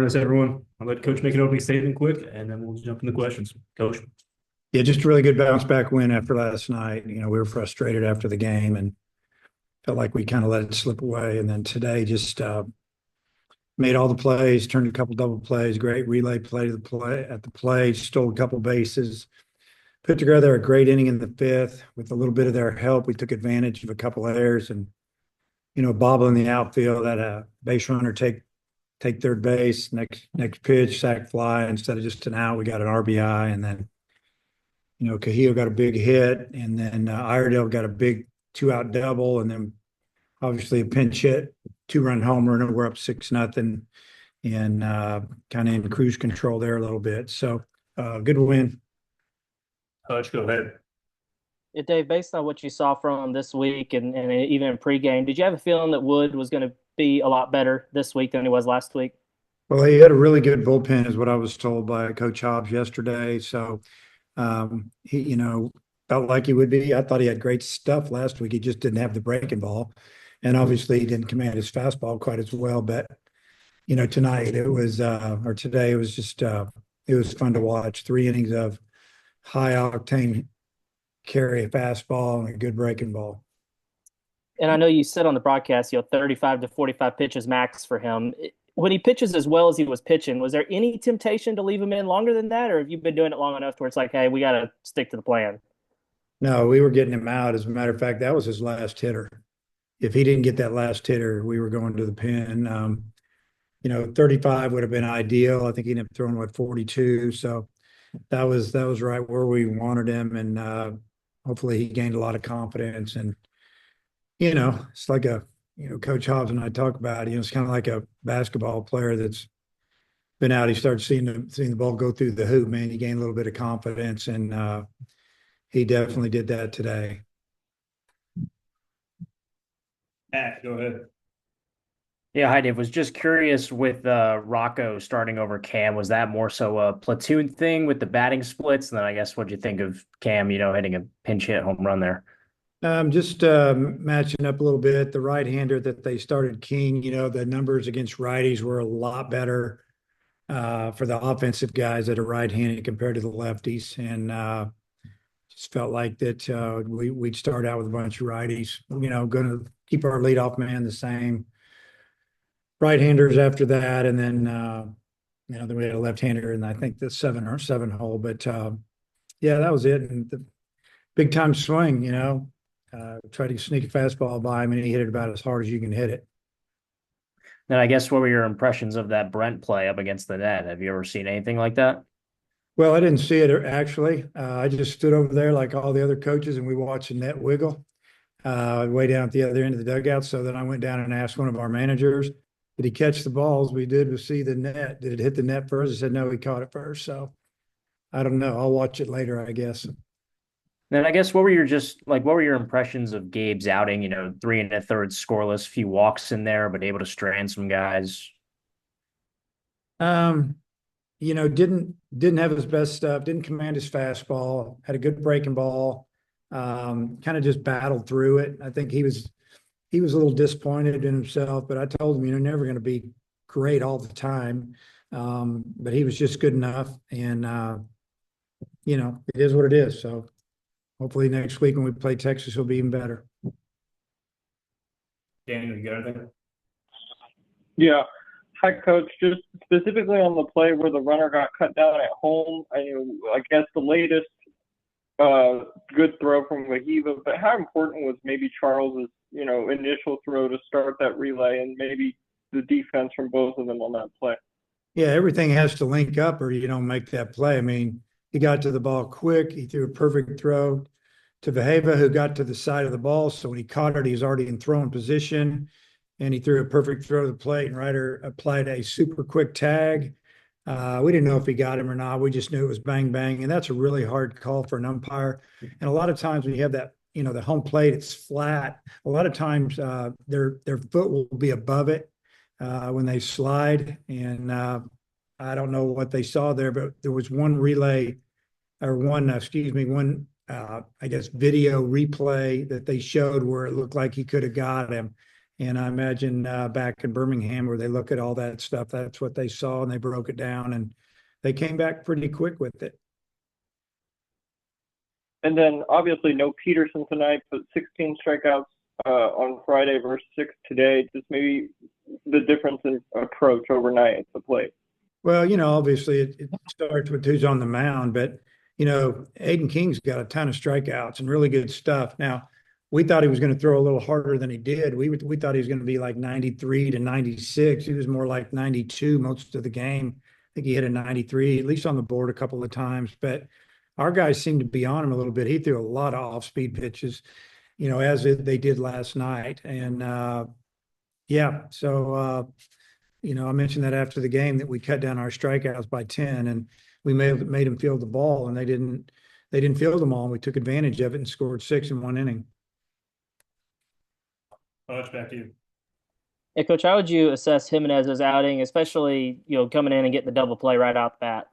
this, everyone. I'll let Coach make an opening statement quick, and then we'll jump into questions. Coach. Yeah, just a really good bounce back win after last night. We were frustrated after the game and felt like we kind of let it slip away. And then today just made all the plays, turned a couple double plays, great relay play to the play at the play, stole a couple bases, put together a great inning in the fifth with a little bit of their help. We took advantage of a couple errors and, bobble in the outfield, had a base runner take third base, next pitch, sac fly instead of just an out. We got an RBI, and then Cahill got a big hit, and then Iredale got a big 2-out double, and then obviously a pinch hit, 2-run homer, and we're up 6-0, and kind of in cruise control there a little bit. So good win. Coach, go ahead. Yeah, Dave, based on what you saw from him this week and even in pregame, did you have a feeling that Wood was going to be a lot better this week than he was last week? Well, he had a really good bullpen, is what I was told by Coach Hobbs yesterday. So he, felt like he would be. I thought he had great stuff last week. He just didn't have the breaking ball. And obviously he didn't command his fastball quite as well. But, tonight it was, or today it was just, it was fun to watch. 3 innings of high octane carry, a fastball, and a good breaking ball. And I know you said on the broadcast, 35 to 45 pitches max for him. When he pitches as well as he was pitching, was there any temptation to leave him in longer than that? Or have you been doing it long enough where it's like, hey, we got to stick to the plan? No, we were getting him out. As a matter of fact, that was his last hitter. If he didn't get that last hitter, we were going to the pen. 35 would have been ideal. I think he ended up throwing 42. So that was right where we wanted him. And hopefully he gained a lot of confidence. And, it's like Coach Hobbs and I talk about, it's kind of like a basketball player that's been out. He started seeing the ball go through the hoop, man. He gained a little bit of confidence, and he definitely did that today. Matt, go ahead. Yeah, hi, Dave. Was just curious with Rocco starting over Cam. Was that more so a platoon thing with the batting splits? And then I guess what'd you think of Cam, hitting a pinch hit home run there? Just matching up a little bit. The right-hander that they started King, the numbers against righties were a lot better for the offensive guys that are right-handed compared to the lefties. And just felt like that we'd start out with a bunch of righties, going to keep our leadoff man the same. Right-handers after that, and then then we had a left-hander, and I think the seven hole. But yeah, that was it. And the big time swing, tried to sneak a fastball by him, and he hit it about as hard as you can hit it. Then I guess what were your impressions of that Brent play up against the net? Have you ever seen anything like that? Well, I didn't see it actually. I just stood over there like all the other coaches, and we watched the net wiggle way down at the other end of the dugout. So then I went down and asked one of our managers, did he catch the balls? We did was see the net. Did it hit the net first? He said, no, he caught it first. So I don't know. I'll watch it later, I guess. Then I guess what were your impressions of Gabe's outing? 3 1/3 scoreless, few walks in there, but able to strand some guys. Didn't have his best stuff, didn't command his fastball, had a good breaking ball, kind of just battled through it. I think he was a little disappointed in himself, but I told him, you're never going to be great all the time. But he was just good enough, and it is what it is. So hopefully next week when we play Texas, he'll be even better. Daniel, you got anything? Yeah. Hi, Coach. Just specifically on the play where the runner got cut down at home, I guess the latest good throw from Wahiva, but how important was maybe Charles's, initial throw to start that relay, and maybe the defense from both of them on that play? Yeah, everything has to link up or you don't make that play. I mean, he got to the ball quick. He threw a perfect throw to Vaheva, who got to the side of the ball. So when he caught it, he was already in throwing position. And he threw a perfect throw to the plate, and Ryder applied a super quick tag. We didn't know if he got him or not. We just knew it was bang, bang. And that's a really hard call for an umpire. And a lot of times when you have that, the home plate, it's flat. A lot of times their foot will be above it when they slide. And I don't know what they saw there, but there was one relay or one, I guess, video replay that they showed where it looked like he could have got him. And I imagine back in Birmingham where they look at all that stuff, that's what they saw and they broke it down and they came back pretty quick with it. And then obviously no Peterson tonight, but 16 strikeouts on Friday versus 6 today. Just maybe the difference in approach overnight at the plate. Well, obviously it starts with who's on the mound, but Aiden King's got a ton of strikeouts and really good stuff. Now, we thought he was going to throw a little harder than he did. We thought he was going to be like 93 to 96. He was more like 92 most of the game. I think he hit a 93, at least on the board a couple of times. But our guys seemed to be on him a little bit. He threw a lot of off-speed pitches, as they did last night. And so I mentioned that after the game that we cut down our strikeouts by 10, and we made them field the ball, and they didn't field them all. And we took advantage of it and scored 6 in 1 inning. Coach, back to you. Yeah, Coach, how would you assess Jimenez's outing, especially coming in and getting the double play right out the bat?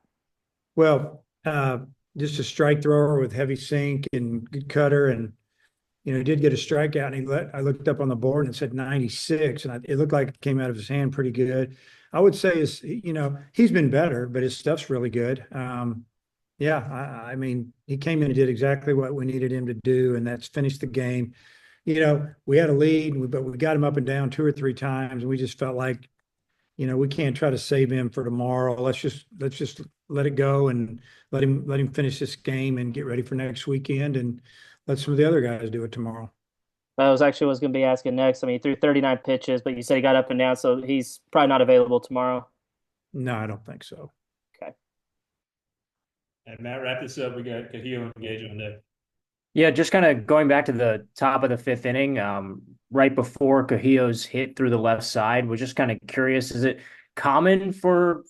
Well, just a strike thrower with heavy sink and good cutter, and he did get a strikeout. And I looked up on the board and it said 96, and it looked like it came out of his hand pretty good. I would say he's been better, but his stuff's really good. I mean, he came in and did exactly what we needed him to do, and that's finish the game. We had a lead, but we got him up and down 2 or 3 times, and we just felt like, we can't try to save him for tomorrow. Let's just let it go and let him finish this game and get ready for next weekend, and let some of the other guys do it tomorrow. That was actually what I was going to be asking next. I mean, he threw 39 pitches, but you said he got up and down, so he's probably not available tomorrow. No, I don't think so. Okay. And Matt, wrap this up. We got Cahillo engaged on deck. Yeah, just kind of going back to the top of the 5th inning, right before Cahillo's hit through the left side, was just kind of curious, is it common for,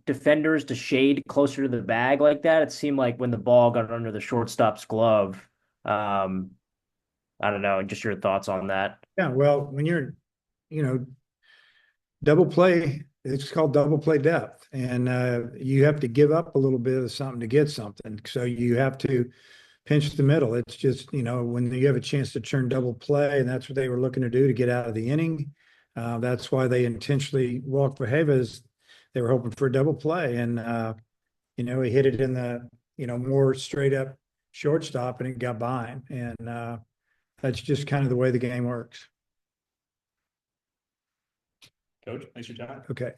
defenders to shade closer to the bag like that? It seemed like when the ball got under the shortstop's glove, I don't know, just your thoughts on that. Yeah, well, when you're, double play, it's called double play depth, and you have to give up a little bit of something to get something. So you have to pinch the middle. It's just, when you have a chance to turn double play, and that's what they were looking to do to get out of the inning. That's why they intentionally walked Verheves. They were hoping for a double play, and he hit it in the more straight up shortstop, and it got by him. And that's just kind of the way the game works. Coach, thanks for your time. Okay.